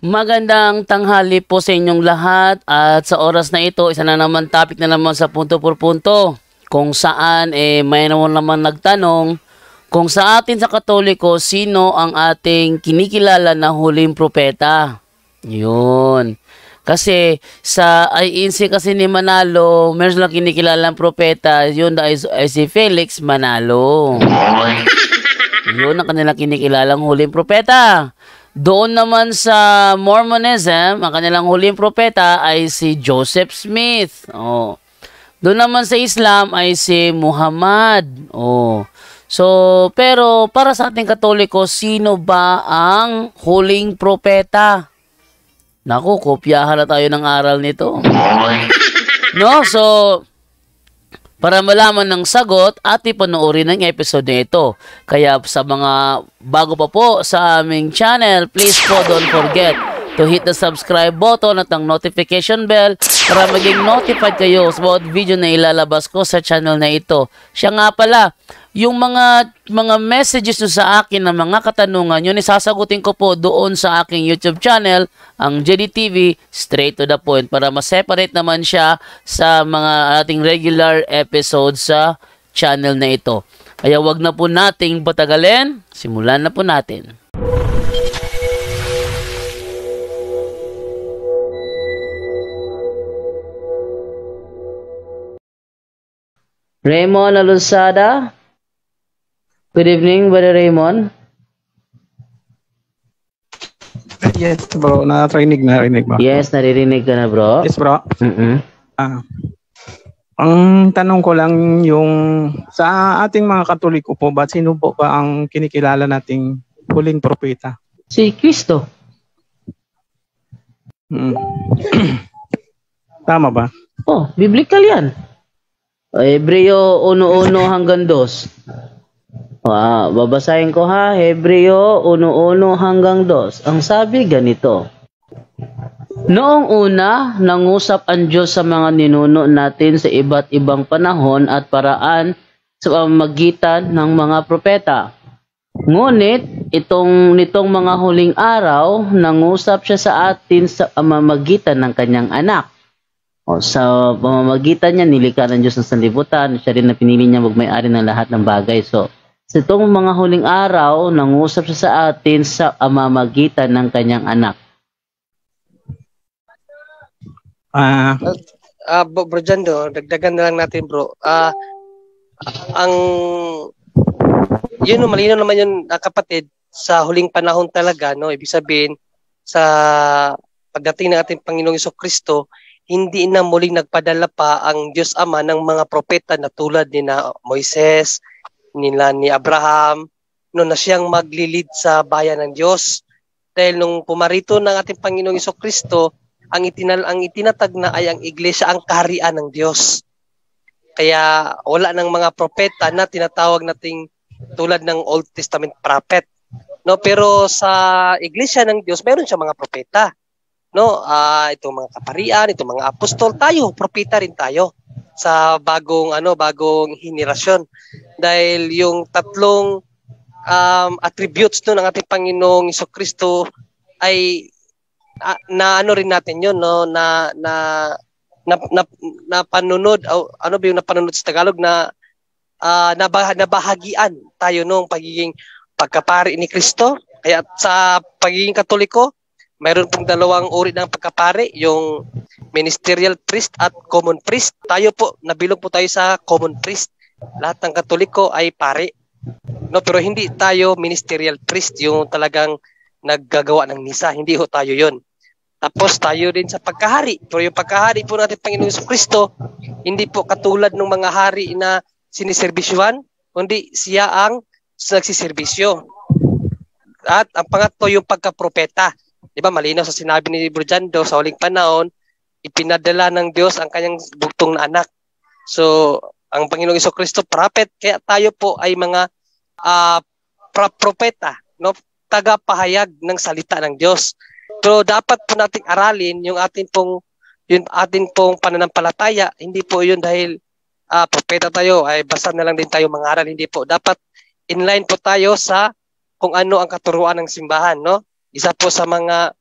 Magandang tanghali po sa inyong lahat at sa oras na ito, isa na naman topic na naman sa punto por punto kung saan may naman nagtanong kung sa atin sa Katoliko, sino ang ating kinikilala na huling propeta? Yun. Kasi sa INC kasi ni Manalo, meron lang kinikilalang propeta, yun ay si Felix Manalo. Yun ang kanilang kinikilalang huling propeta. Doon naman sa Mormonism, ang kanilang huling propeta ay si Joseph Smith. Oh. Doon naman sa Islam ay si Muhammad. Oh. So, pero para sa ating Katoliko, sino ba ang huling propeta? Naku, kopyahan na tayo ng aral nito. No? So, para malaman ng sagot, ating panoorin ang episode na ito. Kaya sa mga bago pa po sa aming channel, please po don't forget to hit the subscribe button at ang notification bell para maging notified kayo sa bawat video na ilalabas ko sa channel na ito. Siya nga pala, yung mga messages nyo sa akin na mga katanungan, yun isasagutin ko po doon sa aking YouTube channel, ang JDTV, straight to the point, para ma-separate naman siya sa mga ating regular episodes sa channel na ito. Kaya wag na po nating patagalin, simulan na po natin. Raymond Alusada. Good evening, Brother Raymond. Yes, bro. Narinig ba? Yes, naririnig ka na, bro. Yes, bro. Ang tanong ko lang yung sa ating mga Katoliko po, sino po ba ang kinikilala nating huling propeta? Si Kristo. Tama ba? Oh, biblical yan. Hebreo 1:1 hanggang 2. Babasahin ko ha, Hebreo 1:1 hanggang 2. Ang sabi ganito: Noong una, nangusap ang Diyos sa mga ninuno natin sa iba't ibang panahon at paraan sa pamamagitan ng mga propeta. Ngunit, nitong mga huling araw, nangusap siya sa atin sa pamamagitan ng kanyang anak. Sa pamamagitan niya, nilikha ng Diyos ng sanlibutan, siya rin na pinili niya magmay-ari ng lahat ng bagay. So, sa itong mga huling araw, nangusap siya sa atin sa pamamagitan ng kanyang anak. Bro Jando, dagdagan na lang natin, bro. Yun, malinaw naman yun, kapatid, sa huling panahon talaga, no? Ibig sabihin, sa pagdating ng ating Panginoong Jesucristo, hindi na muling nagpadala pa ang Diyos Ama ng mga propeta na tulad ni na Moises, ni Abraham, no, na siyang maglilid sa bayan ng Diyos. Dahil nung pumarito ng ating Panginoong Jesucristo, ang itinatag na ay ang iglesia, ang kaharian ng Diyos. Kaya wala ng mga propeta na tinatawag nating tulad ng Old Testament prophet. No, pero sa iglesia ng Diyos, meron siya mga propeta. No, itong mga kaparian, itong mga apostol, tayo, propeta rin tayo sa bagong henerasyon. Dahil yung tatlong attributes no ng ating Panginoong Jesucristo ay rin natin yun, no, na panunod, ano ba yung napanunod sa Tagalog, na nabahagian tayo nung pagiging pagkapari ni Kristo. Kaya sa pagiging Katoliko, mayroon pong dalawang uri ng pagkapari, yung ministerial priest at common priest. Tayo po, nabilog po tayo sa common priest. Lahat ng Katoliko ay pari. No, pero hindi tayo ministerial priest, yung talagang naggagawa ng misa. Hindi ho tayo yun. Tapos tayo din sa pagkahari. Pero yung pagkahari po natin Panginoong Jesucristo, hindi po katulad ng mga hari na siniserbisyuhan, kundi siya ang nagsiservisyo. At ang pangatlo, yung pagkapropeta. Diba, malinaw sa sinabi ni Bro Jando, sa huling panahon, ipinadala ng Diyos ang kanyang bugtong na anak. So, ang Panginoong Jesucristo, prophet, kaya tayo po ay mga propeta, no? Tagapahayag ng salita ng Diyos. Pero dapat po nating aralin yung ating pong pananampalataya. Hindi po yun dahil propeta tayo, ay basta na lang din tayo mangaral. Hindi po. Dapat inline po tayo sa kung ano ang katuruan ng simbahan, no? Isa po sa mga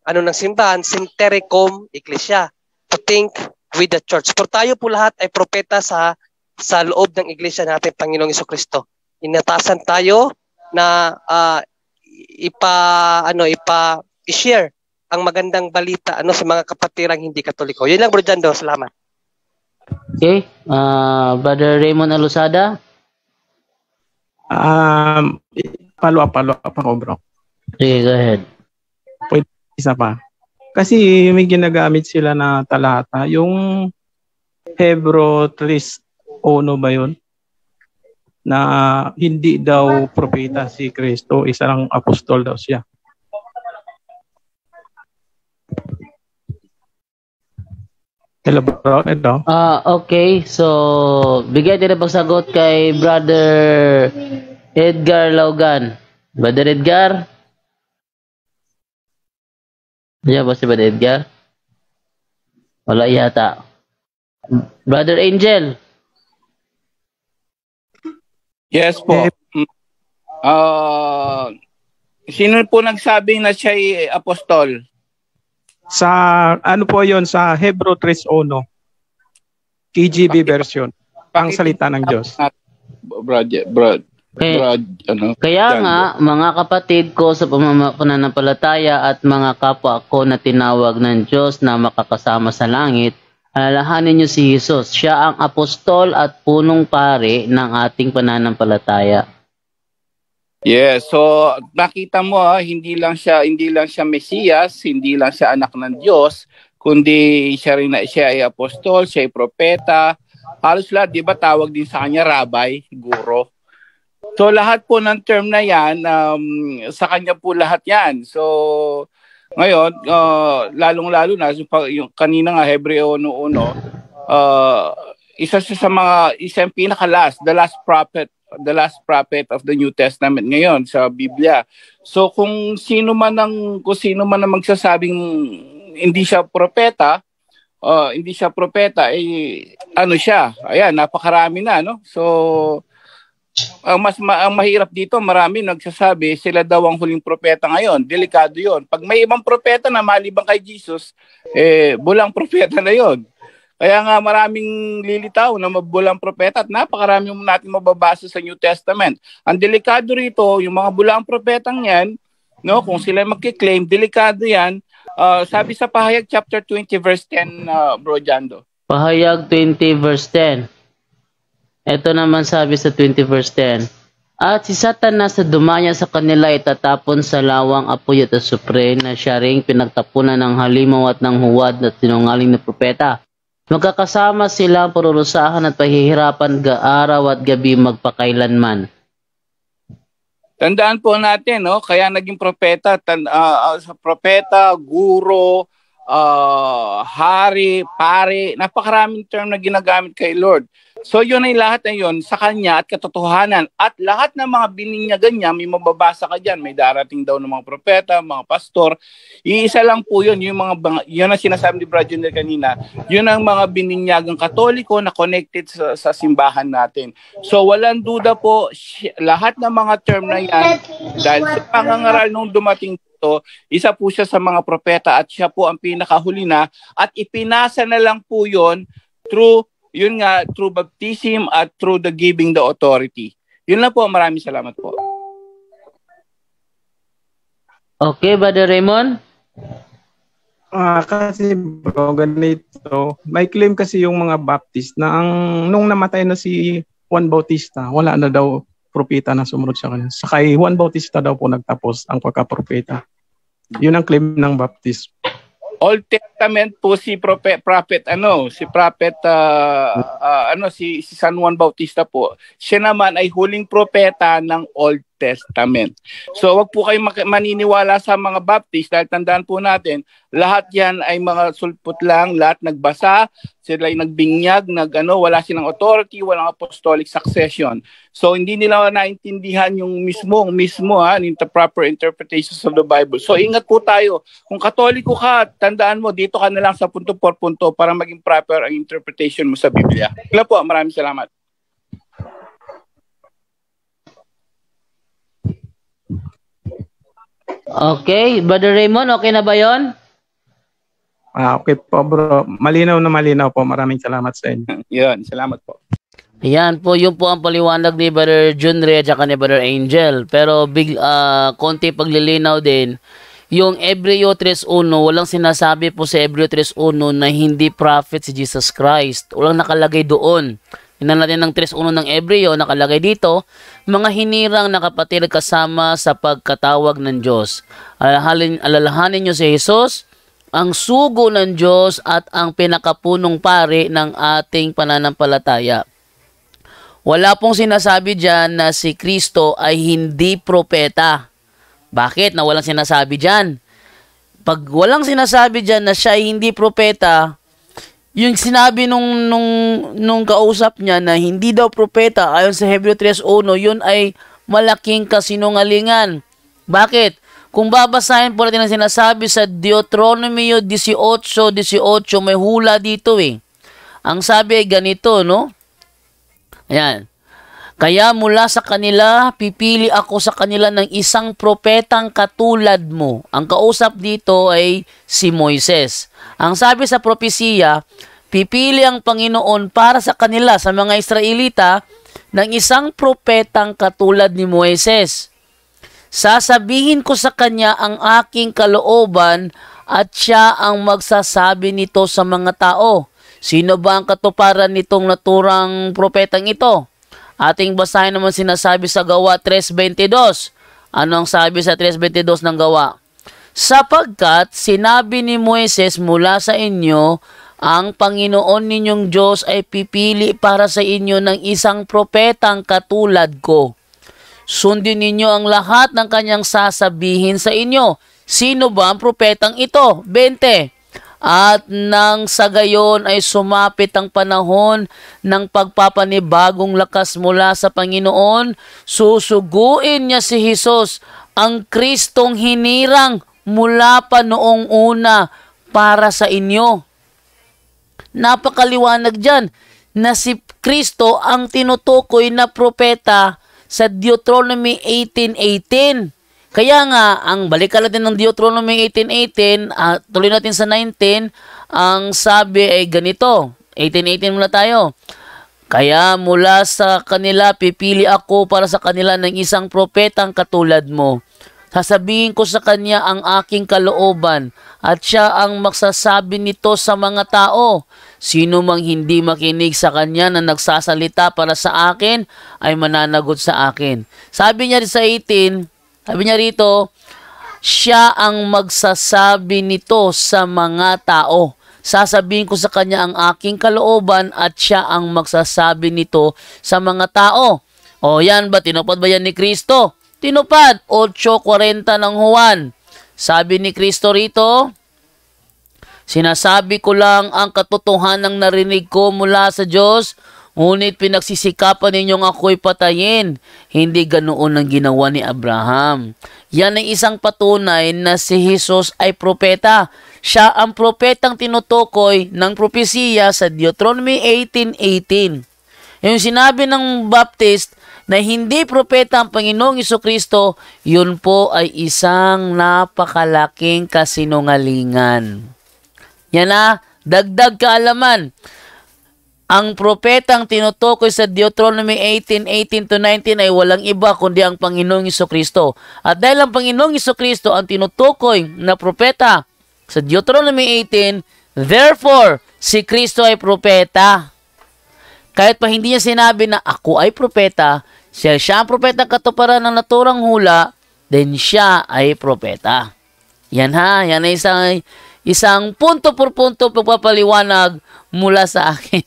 ng simbahan, Syntericum Ecclesia, to think with the church. For tayo po lahat ay propeta sa loob ng iglesia natin, Panginoong Jesucristo. Inatasan tayo na i-share ang magandang balita sa mga kapatirang hindi Katoliko. Yun lang, Bro Jando. Salamat. Okay. Brother Raymond Alusada? Follow up ako, bro. Okay, go ahead. Pwede isa pa. Kasi may ginagamit sila na talata. Yung Hebro 3:1 ba yun? Na hindi daw propeta si Kristo, isa lang apostol daw siya. Hello, bro. Ito. Okay. So, bigay din ang pagsagot kay Brother Edgar Laugan. Brother Edgar? Diyan ba si Brother Edgar? Wala yata. Brother Angel? Yes po. Sino po nagsabing na siya ay apostol? Sa ano po yon, sa Hebro 3:1, KJV version, pang salita ng Diyos. Kaya nga, mga kapatid ko sa pananampalataya at mga kapwa ko na tinawag ng Diyos na makakasama sa langit, alalahanin niyo si Jesus. Siya ang apostol at punong pari ng ating pananampalataya. Yes, so nakita mo hindi lang siya Mesiyas, hindi lang siya anak ng Diyos, kundi siya ay apostol, siya ay propeta. Halos lahat, 'di ba, tawag din sa kanya rabbi, guro. So lahat po ng term na 'yan, sa kanya po lahat 'yan. So ngayon, lalong-lalo na yung kanina nga Hebreo 1:1, isa sa mga isang pinaka-last, the last prophet of the New Testament ngayon sa Biblia. So kung sino man ang magsasabing hindi siya propeta, ano siya? Ayan, napakarami na, no? So ang mahirap dito, marami nagsasabi sila daw ang huling propeta ngayon. Delikado 'yon. Pag may ibang propeta na maliban kay Jesus, bulang propeta na 'yon. Kaya nga maraming lilitaw na mabulang propeta at napakarami natin mababasa sa New Testament. Ang delikado rito, yung mga bulang propetang yan, no, kung sila magkiklaim, delikado yan. Sabi sa Pahayag chapter 20 verse 10, Bro Jando. Pahayag 20 verse 10. Ito naman sabi sa 20 verse 10. At si Satanas na dumaya sa kanila itatapon sa lawang apoy at asupre na siya ring pinagtapunan ng halimaw at ng huwad at sinungaling na propeta. Magkakasama silang parurusahan at pahihirapan araw at gabi magpakailanman. Tandaan po natin, no? Kaya naging propeta, propeta, guro, hari, pare, napakaraming term na ginagamit kay Lord. So yun ay lahat na yun sa kanya at katotohanan. At lahat ng mga bininyagan niya, may mababasa ka dyan. May darating daw ng mga propeta, mga pastor. Iisa lang po yun. Yun ang sinasabi ni Brother kanina. Yun ang mga bininyagang Katoliko na connected sa simbahan natin. So walang duda po, lahat ng mga term na yan, dahil sa pangangaral nung dumating dito, isa po siya sa mga propeta at siya po ang pinakahuli na at ipinasa na lang po yun through baptism at through the giving the authority. Yun lang po, maraming salamat po. Okay, Brother Raymond? Kasi bro, ganito, may claim kasi yung mga Baptist na nung namatay na si Juan Bautista, wala na daw propeta na sumunod sa kanya. Sa kay Juan Bautista daw po nagtapos ang pagka-propeta. Yun ang claim ng Baptist. Old Testament po si San Juan Bautista po. Siya naman ay huling propeta ng Old Testament. So wag po kayong maniniwala sa mga Baptist dahil tandaan po natin, lahat yan ay mga sulpot lang, lahat nagbasa, sila ay nagbinyag, wala silang authority, walang apostolic succession. So hindi nila naintindihan yung mismo the proper interpretations of the Bible. So ingat po tayo. Kung Katoliko ka, tandaan mo, dito ka na lang sa punto por punto para maging proper ang interpretation mo sa Biblia. Kaya po, maraming salamat. Okay, Brother Raymond, okay na ba yon? Okay po bro, malinaw po. Maraming salamat sa inyo. Yun, salamat po. Ayan po, yun po ang paliwanag ni Brother Junre at saka ni Brother Angel. Pero konti paglilinaw din, yung Hebreo 3.1, walang sinasabi po sa Hebreo 3.1 na hindi prophet si Jesus Christ. Walang nakalagay doon. Tingnan natin ng 3.1 ng Hebreo, nakalagay dito, mga hinirang na kapatid kasama sa pagkatawag ng Diyos. Alalahanin nyo si Jesus, ang sugo ng Diyos at ang pinakapunong pari ng ating pananampalataya. Wala pong sinasabi dyan na si Kristo ay hindi propeta. Bakit na walang sinasabi dyan? Pag walang sinasabi dyan na siya ay hindi propeta, yung sinabi nung kausap niya na hindi daw propeta ayon sa Hebreo 3.1, yun ay malaking kasinungalingan. Bakit? Kung babasahin po natin ang sinasabi sa Deuteronomy 18:18, may hula dito eh. Ang sabi ay ganito, no? Ayan. Kaya mula sa kanila, pipili ako sa kanila ng isang propetang katulad mo. Ang kausap dito ay si Moises. Ang sabi sa propesiya, pipili ang Panginoon para sa kanila, sa mga Israelita, ng isang propetang katulad ni Moises. Sasabihin ko sa kanya ang aking kalooban at siya ang magsasabi nito sa mga tao. Sino ba ang katuparan nitong naturang propetang ito? Ating basahin naman sinasabi sa Gawa 3.22. Ano ang sabi sa 3.22 ng Gawa? Sapagkat sinabi ni Moises mula sa inyo, ang Panginoon ninyong Diyos ay pipili para sa inyo ng isang propetang katulad ko. Sundin ninyo ang lahat ng kanyang sasabihin sa inyo. Sino ba ang propetang ito? 20. At nang sa gayon ay sumapit ang panahon ng pagpapanibagong lakas mula sa Panginoon, susuguin niya si Jesus, ang Kristong hinirang mula pa noong una para sa inyo. Napakaliwanag dyan na si Kristo ang tinutukoy na propeta sa Deuteronomy 18:18. Kaya nga, ang balikan natin ng Deuteronomy 18:18, tuloy natin sa 19, ang sabi ay ganito. 18:18 muna tayo. Kaya mula sa kanila, pipili ako para sa kanila ng isang propetang katulad mo. Sasabihin ko sa kanya ang aking kalooban at siya ang magsasabi nito sa mga tao. Sino mang hindi makinig sa kanya na nagsasalita para sa akin ay mananagot sa akin. Sabi niya sa 18, sabi niya rito, siya ang magsasabi nito sa mga tao. Sasabihin ko sa kanya ang aking kalooban at siya ang magsasabi nito sa mga tao. O yan ba, tinupad ba yan ni Kristo? Tinupad, 8:40 ng Juan. Sabi ni Kristo rito, sinasabi ko lang ang katotohanang narinig ko mula sa Diyos, ngunit pinagsisikapan ninyong ako'y patayin. Hindi ganoon ang ginawa ni Abraham. Yan ay isang patunay na si Jesus ay propeta. Siya ang propetang tinutukoy ng propesiya sa Deuteronomy 18:18. Yung sinabi ng Baptist na hindi propeta ang Panginoong Jesucristo, yun po ay isang napakalaking kasinungalingan. Yan na, dagdag kaalaman. Ang propetang tinutukoy sa Deuteronomy 18:18-19 ay walang iba kundi ang Panginoong Jesucristo. At dahil ang Panginoong Jesucristo ang tinutukoy na propeta sa Deuteronomy 18, therefore, si Kristo ay propeta. Kahit pa hindi niya sinabi na ako ay propeta, siya ang propeta katuparan ng naturang hula, then siya ay propeta. Yan ha, yan ay isang punto por punto pagpapaliwanag mula sa akin.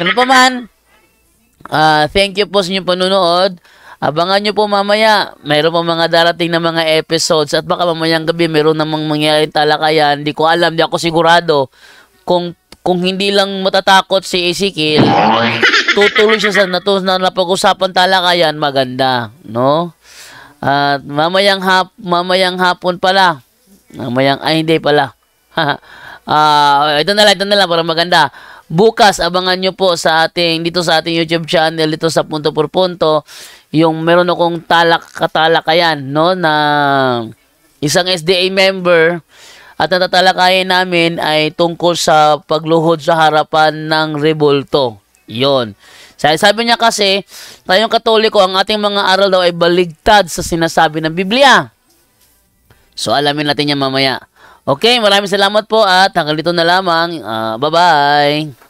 Ano pa man, thank you po sa inyong panunood. Abangan nyo po mamaya, mayroon pa mga darating na mga episodes at baka mamayang gabi mayroon namang mangyaring talakayan. Hindi ko alam, di ako sigurado kung hindi lang matatakot si Ezekiel, tutuloy siya sa napag-usapan talakayan, maganda, no? At mamayang hapon pala. Hindi pala. Ito na lang para maganda. Bukas abangan nyo po dito sa ating YouTube channel, dito sa Punto por Punto, yung meron akong katalakayan, no, na isang SDA member, at natatalakayan namin ay tungkol sa pagluhod sa harapan ng rebulto. Yon. Sabi niya kasi, tayong Katoliko, ang ating mga aral daw ay baligtad sa sinasabi ng Biblia. So, alamin natin yan mamaya. Okay, maraming salamat po at hanggang dito na lamang. Bye-bye!